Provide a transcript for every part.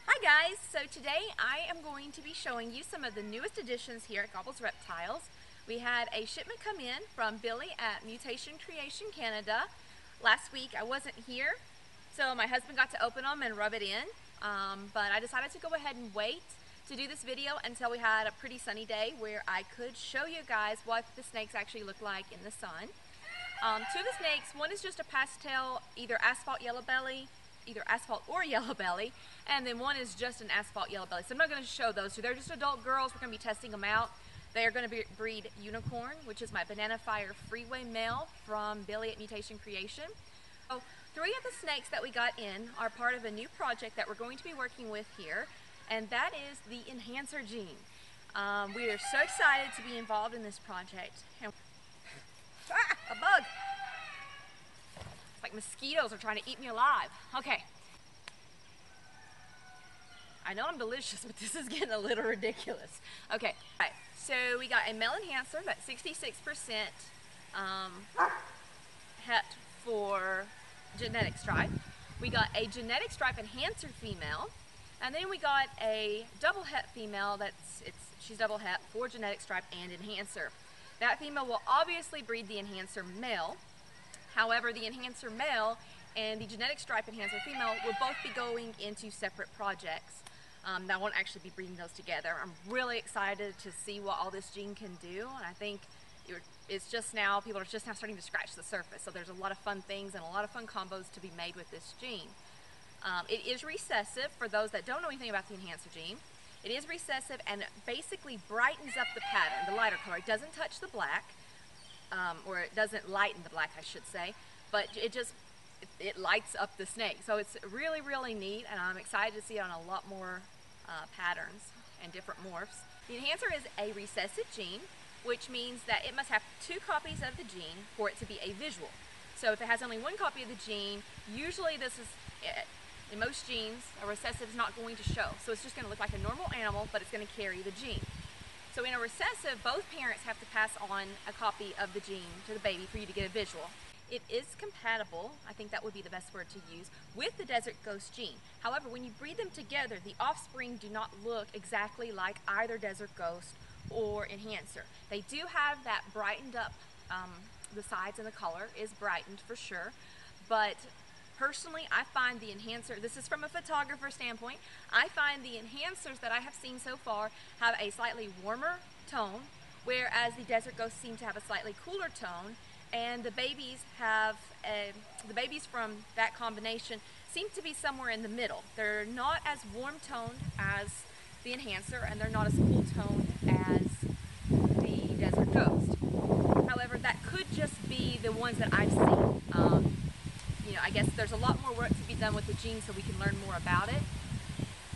Hi guys, so today I am going to be showing you some of the newest additions here at Gobbles Reptiles. We had a shipment come in from Billy at Mutation Creation, Canada. Last week I wasn't here, so my husband got to open them and rub it in, but I decided to go ahead and wait to do this video until we had a pretty sunny day where I could show you guys what the snakes actually look like in the sun. Two of the snakes, one is just a pastel, either asphalt or yellow belly, and then one is just an asphalt yellow belly. So I'm not going to show those two. They're just adult girls. We're going to be testing them out. They are going to breed Unicorn, which is my Banana Fire Freeway male from Billy at Mutation Creation. So 3 of the snakes that we got in are part of a new project that we're going to be working with here, and that is the enhancer gene. We are so excited to be involved in this project. And a bug! It's like mosquitoes are trying to eat me alive. Okay. I know I'm delicious, but this is getting a little ridiculous. Okay, all right. So we got a male enhancer that's 66% het for genetic stripe. We got a genetic stripe enhancer female, and then we got a double het female she's double het for genetic stripe and enhancer. That female will obviously breed the enhancer male. However, the enhancer male and the genetic stripe enhancer female will both be going into separate projects. I won't actually be breeding those together. I'm really excited to see what all this gene can do, and I think it's just now, people are just now starting to scratch the surface, so there's a lot of fun things and a lot of fun combos to be made with this gene. It is recessive, for those that don't know anything about the enhancer gene. It is recessive and basically brightens up the pattern, the lighter color. It doesn't touch the black, or it doesn't lighten the black, I should say, but it lights up the snake. So it's really, really neat, and I'm excited to see it on a lot more patterns and different morphs. The enhancer is a recessive gene, which means that it must have 2 copies of the gene for it to be a visual. So if it has only 1 copy of the gene, usually this is, in most genes, a recessive is not going to show. So it's just going to look like a normal animal, but it's going to carry the gene. So in a recessive, both parents have to pass on a copy of the gene to the baby for you to get a visual. It is compatible, I think that would be the best word to use, with the Desert Ghost gene. However, when you breed them together, the offspring do not look exactly like either Desert Ghost or Enhancer. They do have that brightened up, the sides and the color is brightened for sure, but personally, I find the enhancer, this is from a photographer standpoint, I find the enhancers that I have seen so far have a slightly warmer tone, whereas the Desert Ghosts seem to have a slightly cooler tone, and the babies from that combination seem to be somewhere in the middle. They're not as warm toned as the enhancer, and they're not as cool toned as the Desert Ghost. However, that could just be the ones that I've seen. You know, I guess there's a lot more work to be done with the gene so we can learn more about it.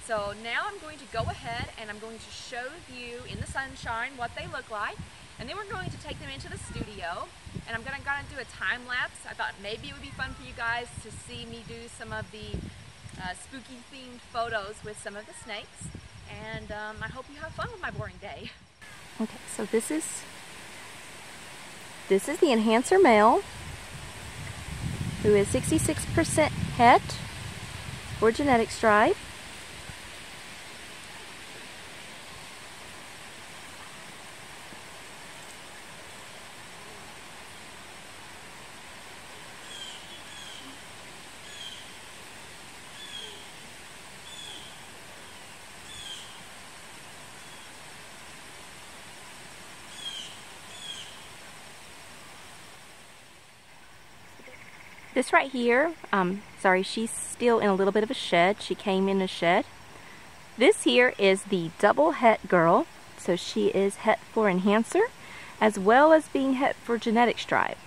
So now I'm going to go ahead and I'm going to show you in the sunshine what they look like, and then we're going to take them into the studio, and I'm going to do a time lapse. I thought maybe it would be fun for you guys to see me do some of the spooky themed photos with some of the snakes, and I hope you have fun with my boring day. Okay, so this is the enhancer male, who is 66% het for genetic stripe. This right here, sorry, she's still in a little bit of a shed. She came in a shed. This here is the double het girl. So she is het for enhancer, as well as being het for genetic stripe.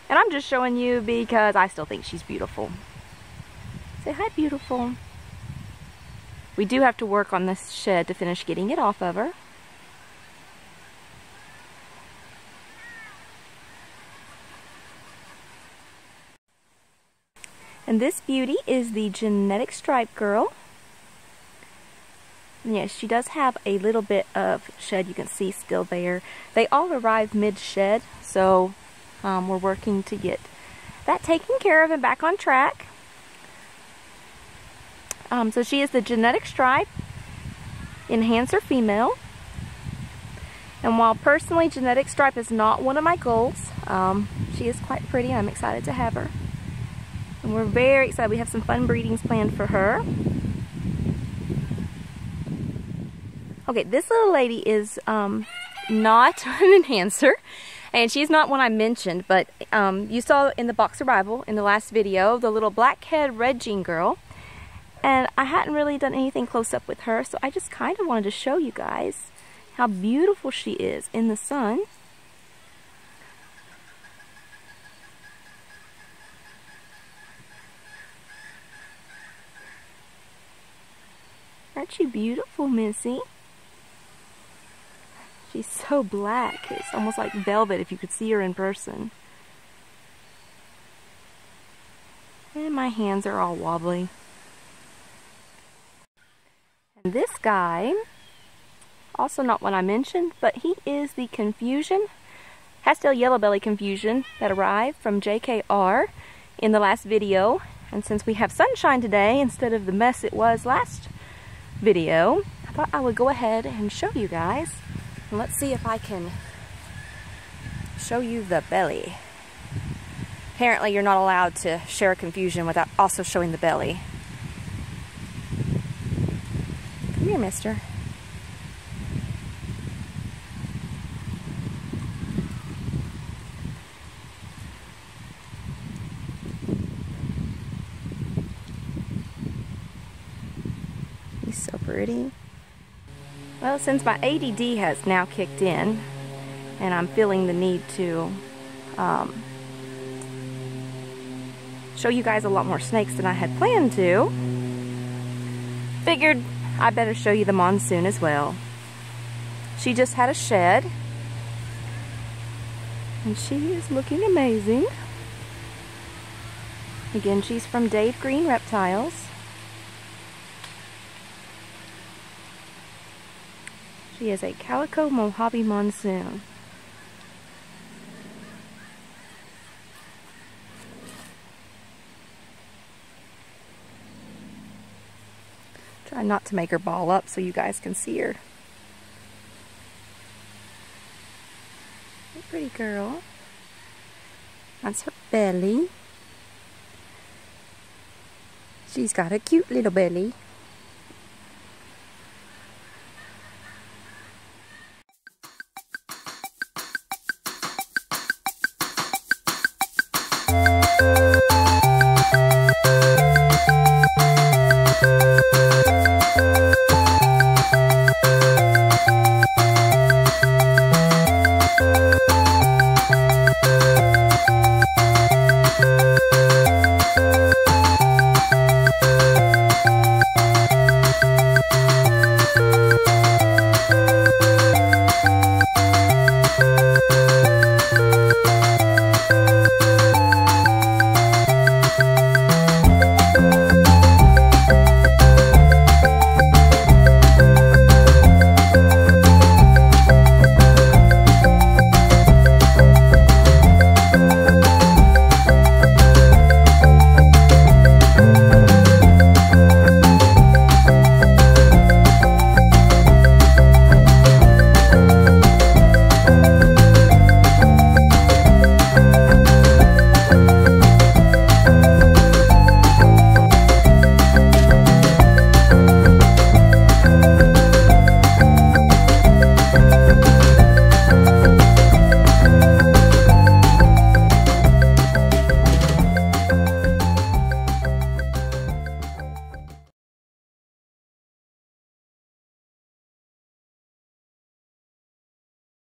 And I'm just showing you because I still think she's beautiful. Say hi, beautiful. We do have to work on this shed to finish getting it off of her. And this beauty is the genetic stripe girl. And yes, she does have a little bit of shed you can see still there. They all arrive mid-shed, so we're working to get that taken care of and back on track. So she is the genetic stripe enhancer female. And while personally genetic stripe is not one of my goals, she is quite pretty and I'm excited to have her. And we're very excited. We have some fun breedings planned for her. Okay, this little lady is not an enhancer, and she's not one I mentioned, but you saw in the box arrival in the last video the little black-head red jean girl, and I hadn't really done anything close up with her, so I just kind of wanted to show you guys how beautiful she is in the sun. Aren't you beautiful, Missy? She's so black. It's almost like velvet if you could see her in person. And my hands are all wobbly. And this guy, also not one I mentioned, but he is the Confusion, pastel yellow belly Confusion that arrived from JKR in the last video. And since we have sunshine today instead of the mess it was last video, I thought I would go ahead and show you guys. And let's see if I can show you the belly. Apparently you're not allowed to share a Confusion without also showing the belly. Come here, mister. He's so pretty. Well, since my ADD has now kicked in and I'm feeling the need to show you guys a lot more snakes than I had planned to, figured I better show you the Monsoon as well. She just had a shed and she is looking amazing. Again, she's from Dave Green Reptiles. She is a Calico Mojave Monsoon. Try not to make her ball up so you guys can see her. Hey, pretty girl. That's her belly. She's got a cute little belly.